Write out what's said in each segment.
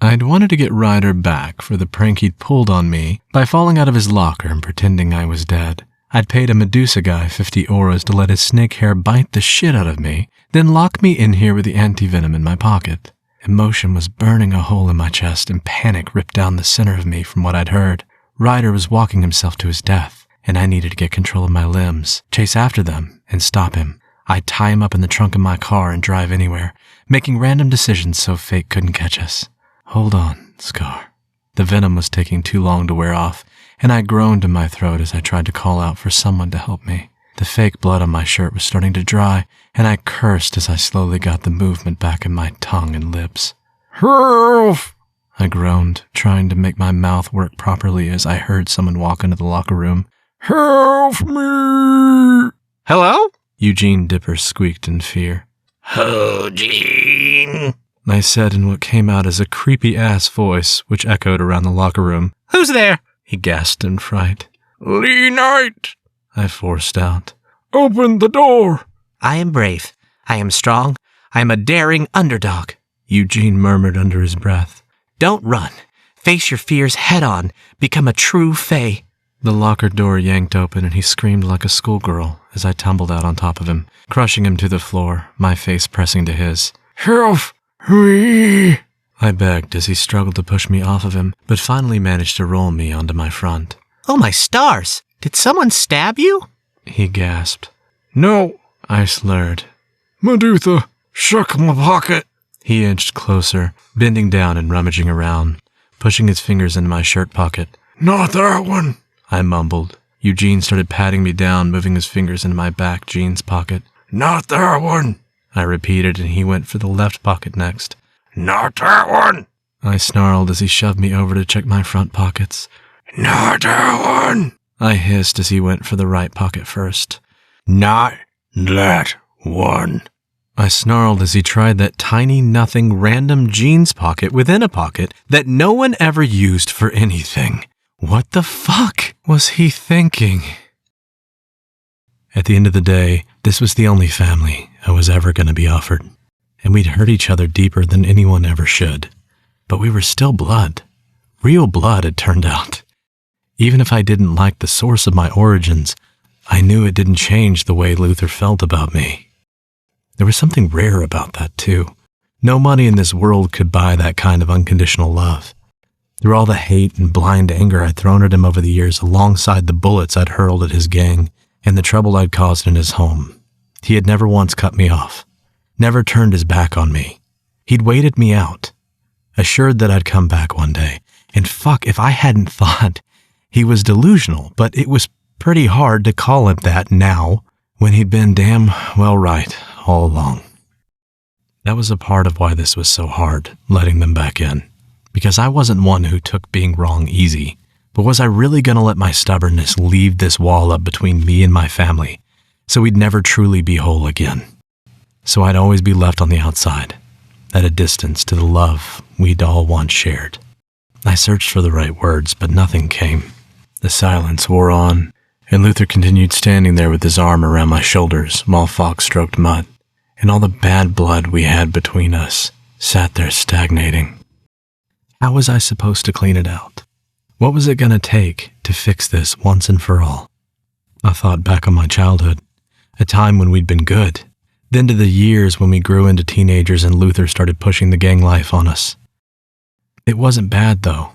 I'd wanted to get Ryder back for the prank he'd pulled on me by falling out of his locker and pretending I was dead. I'd paid a Medusa guy 50 auras to let his snake hair bite the shit out of me, then lock me in here with the anti-venom in my pocket. Emotion was burning a hole in my chest, and panic ripped down the center of me from what I'd heard. Ryder was walking himself to his death, and I needed to get control of my limbs, chase after them, and stop him. I'd tie him up in the trunk of my car and drive anywhere, making random decisions so fate couldn't catch us. Hold on, Scar. The venom was taking too long to wear off, and I groaned in my throat as I tried to call out for someone to help me. The fake blood on my shirt was starting to dry, and I cursed as I slowly got the movement back in my tongue and lips. Help! I groaned, trying to make my mouth work properly as I heard someone walk into the locker room. Help me! Hello? Eugene Dipper squeaked in fear. Oh, Gene, I said in what came out as a creepy-ass voice, which echoed around the locker room. Who's there? He gasped in fright. Lee Knight, I forced out. Open the door! I am brave. I am strong. I am a daring underdog. Eugene murmured under his breath. Don't run. Face your fears head on. Become a true Fae. The locker door yanked open and he screamed like a schoolgirl as I tumbled out on top of him, crushing him to the floor, my face pressing to his. Help me! I begged as he struggled to push me off of him, but finally managed to roll me onto my front. Oh my stars! Did someone stab you? He gasped. No, I slurred. Medusa, shook my pocket. He inched closer, bending down and rummaging around, pushing his fingers into my shirt pocket. Not that one, I mumbled. Eugene started patting me down, moving his fingers into my back jeans pocket. Not that one, I repeated, and he went for the left pocket next. Not that one, I snarled as he shoved me over to check my front pockets. Not that one, I hissed as he went for the right pocket first. Not that one, I snarled as he tried that tiny nothing random jeans pocket within a pocket that no one ever used for anything. What the fuck was he thinking? At the end of the day, this was the only family I was ever going to be offered, and we'd hurt each other deeper than anyone ever should. But we were still blood. Real blood, it turned out. Even if I didn't like the source of my origins, I knew it didn't change the way Luther felt about me. There was something rare about that, too. No money in this world could buy that kind of unconditional love. Through all the hate and blind anger I'd thrown at him over the years, alongside the bullets I'd hurled at his gang and the trouble I'd caused in his home, he had never once cut me off, never turned his back on me. He'd waited me out, assured that I'd come back one day. And fuck if I hadn't thought he was delusional, but it was pretty hard to call him that now, when he'd been damn well right all along. That was a part of why this was so hard, letting them back in. Because I wasn't one who took being wrong easy, but was I really going to let my stubbornness leave this wall up between me and my family, so we'd never truly be whole again? So I'd always be left on the outside, at a distance to the love we'd all once shared. I searched for the right words, but nothing came. The silence wore on, and Luther continued standing there with his arm around my shoulders while Fox stroked Mutt, and all the bad blood we had between us sat there stagnating. How was I supposed to clean it out? What was it going to take to fix this once and for all? I thought back on my childhood, a time when we'd been good, then to the years when we grew into teenagers and Luther started pushing the gang life on us. It wasn't bad, though.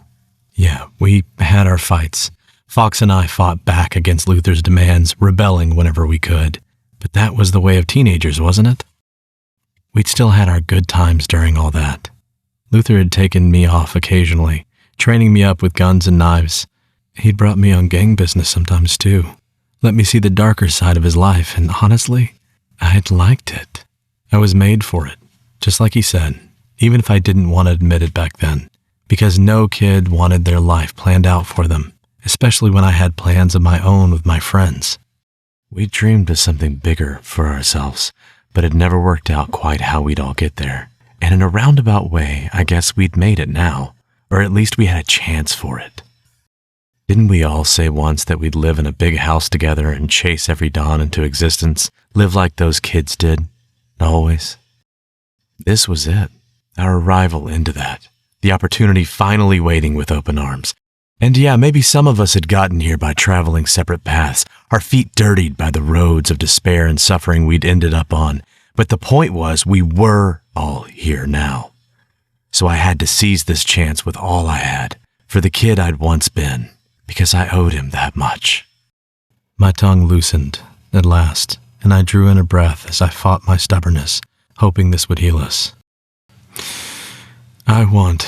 Yeah, we had our fights. Fox and I fought back against Luther's demands, rebelling whenever we could. But that was the way of teenagers, wasn't it? We'd still had our good times during all that. Luther had taken me off occasionally, training me up with guns and knives. He'd brought me on gang business sometimes, too. Let me see the darker side of his life, and honestly, I'd liked it. I was made for it, just like he said, even if I didn't want to admit it back then, because no kid wanted their life planned out for them, especially when I had plans of my own with my friends. We dreamed of something bigger for ourselves, but it never worked out quite how we'd all get there. And in a roundabout way, I guess we'd made it now, or at least we had a chance for it. Didn't we all say once that we'd live in a big house together and chase every dawn into existence, live like those kids did, always? This was it, our arrival into that, the opportunity finally waiting with open arms. And yeah, maybe some of us had gotten here by traveling separate paths, our feet dirtied by the roads of despair and suffering we'd ended up on. But the point was, we were all here now. So I had to seize this chance with all I had, for the kid I'd once been, because I owed him that much. My tongue loosened, at last, and I drew in a breath as I fought my stubbornness, hoping this would heal us. I want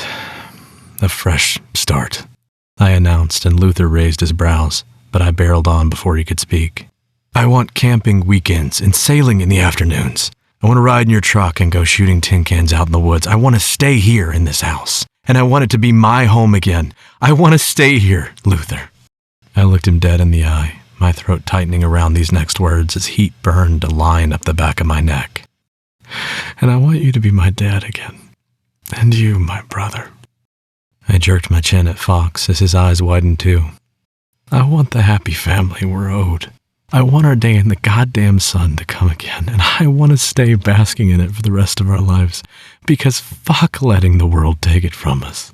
a fresh start, I announced, and Luther raised his brows, but I barreled on before he could speak. I want camping weekends and sailing in the afternoons. I want to ride in your truck and go shooting tin cans out in the woods. I want to stay here in this house, and I want it to be my home again. I want to stay here, Luther. I looked him dead in the eye, my throat tightening around these next words as heat burned a line up the back of my neck. And I want you to be my dad again. And you, my brother. I jerked my chin at Fox as his eyes widened too. I want the happy family we're owed. I want our day in the goddamn sun to come again, and I want to stay basking in it for the rest of our lives, because fuck letting the world take it from us.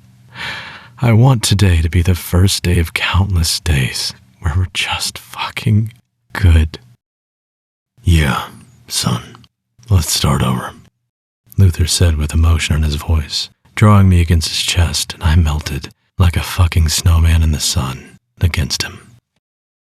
I want today to be the first day of countless days where we're just fucking good. Yeah, son, let's start over, Luther said with emotion in his voice, drawing me against his chest, and I melted like a fucking snowman in the sun against him.